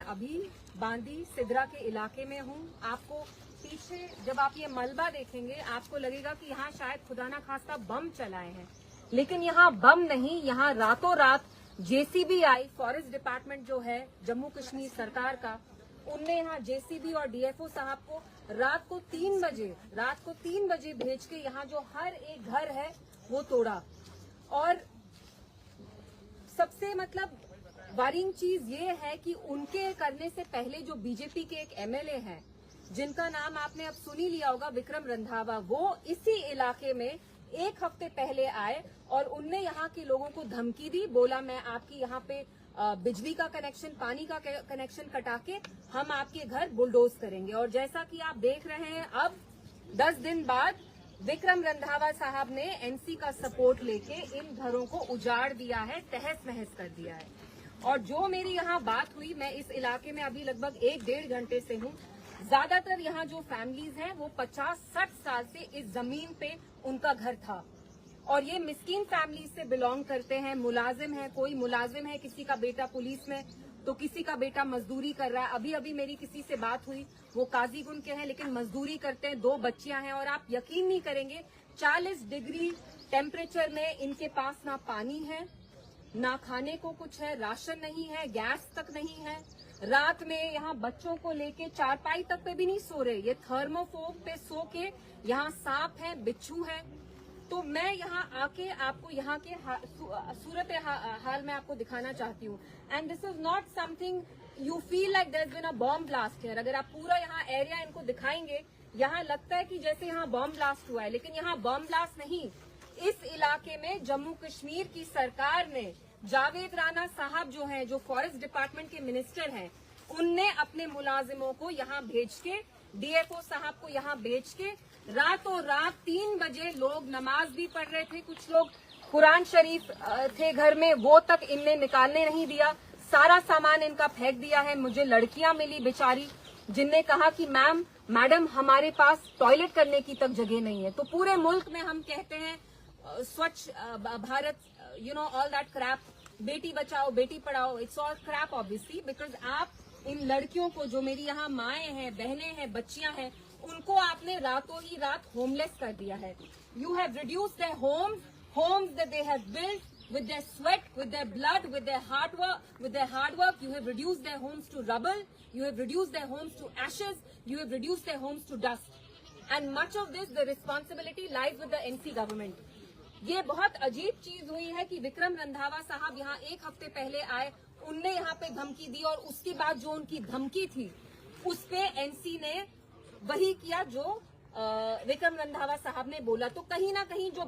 अभी बांदी सिदरा के इलाके में हूँ। आपको पीछे जब आप ये मलबा देखेंगे आपको लगेगा कि यहाँ शायद खुदा ना खास्ता बम चलाए हैं, लेकिन यहाँ बम नहीं, यहाँ रातों रात जेसीबी आई। फॉरेस्ट डिपार्टमेंट जो है जम्मू कश्मीर सरकार का, उनने यहाँ जेसीबी और डीएफओ साहब को रात को 3 बजे भेज के यहाँ जो हर एक घर है वो तोड़ा। और सबसे वारिंग चीज ये है कि उनके करने से पहले जो बीजेपी के एक एमएलए हैं जिनका नाम आपने अब सुन ही लिया होगा, विक्रम रंधावा, वो इसी इलाके में 1 हफ्ते पहले आए और उनने यहाँ के लोगों को धमकी दी, बोला मैं आपकी यहाँ पे बिजली का कनेक्शन, पानी का कनेक्शन कटा के हम आपके घर बुलडोज करेंगे। और जैसा कि आप देख रहे हैं, अब 10 दिन बाद विक्रम रंधावा साहब ने एनसी का सपोर्ट लेके इन घरों को उजाड़ दिया है, तहस नहस कर दिया है। और जो मेरी यहाँ बात हुई, मैं इस इलाके में अभी लगभग 1-1.5 घंटे से हूँ। ज्यादातर यहाँ जो फैमिलीज हैं वो 50-60 साल से इस जमीन पे उनका घर था और ये मिस्कीन फैमिली से बिलोंग करते हैं। मुलाजिम है, कोई मुलाजिम है, किसी का बेटा पुलिस में तो किसी का बेटा मजदूरी कर रहा है। अभी अभी मेरी किसी से बात हुई, वो काजीगुंड के हैं लेकिन मजदूरी करते हैं, 2 बच्चियां हैं। और आप यकीन नहीं करेंगे, 40 डिग्री टेम्परेचर में इनके पास ना पानी है, ना खाने को कुछ है, राशन नहीं है, गैस तक नहीं है। रात में यहाँ बच्चों को लेके चारपाई तक पे भी नहीं सो रहे, ये थर्मोफोब पे सो के यहाँ सांप है, बिच्छू है। तो मैं यहाँ आके आपको यहाँ के सूरत हाल में आपको दिखाना चाहती हूँ। And this is not something you feel like there is been a bomb blast here. अगर आप पूरा यहाँ एरिया इनको दिखाएंगे, यहाँ लगता है कि जैसे यहाँ बॉम्ब ब्लास्ट हुआ है, लेकिन यहाँ बॉम्ब ब्लास्ट नहीं। इस इलाके में जम्मू कश्मीर की सरकार ने, जावेद राणा साहब जो हैं, जो फॉरेस्ट डिपार्टमेंट के मिनिस्टर हैं, उनने अपने मुलाजिमों को यहाँ भेज के, डीएफओ साहब को यहाँ भेज के, रातों रात 3 बजे लोग नमाज भी पढ़ रहे थे, कुछ लोग कुरान शरीफ थे घर में, वो तक इनने निकालने नहीं दिया। सारा सामान इनका फेंक दिया है। मुझे लड़कियां मिली बेचारी जिनने कहा कि मैडम हमारे पास टॉयलेट करने की तक जगह नहीं है। तो पूरे मुल्क में हम कहते हैं स्वच्छ भारत, ऑल दैट क्रैप, बेटी बचाओ बेटी पढ़ाओ, it's all crap obviously, because आप इन लड़कियों को, जो मेरी यहाँ माएं हैं, बहनें हैं, बच्चियां हैं, उनको आपने रातों ही रात होमलेस कर दिया है। You have reduced their homes that they have built with their sweat, with their blood, with their hard work. You have reduced their homes to rubble. You have reduced their homes to ashes. You have reduced their homes to dust. And much of this, the responsibility lies with the NC government. ये बहुत अजीब चीज हुई है कि विक्रम रंधावा साहब यहाँ 1 हफ्ते पहले आए, उनने यहाँ पे धमकी दी और उसके बाद जो उनकी धमकी थी उस पे एनसी ने वही किया जो विक्रम रंधावा साहब ने बोला। तो कहीं ना कहीं जो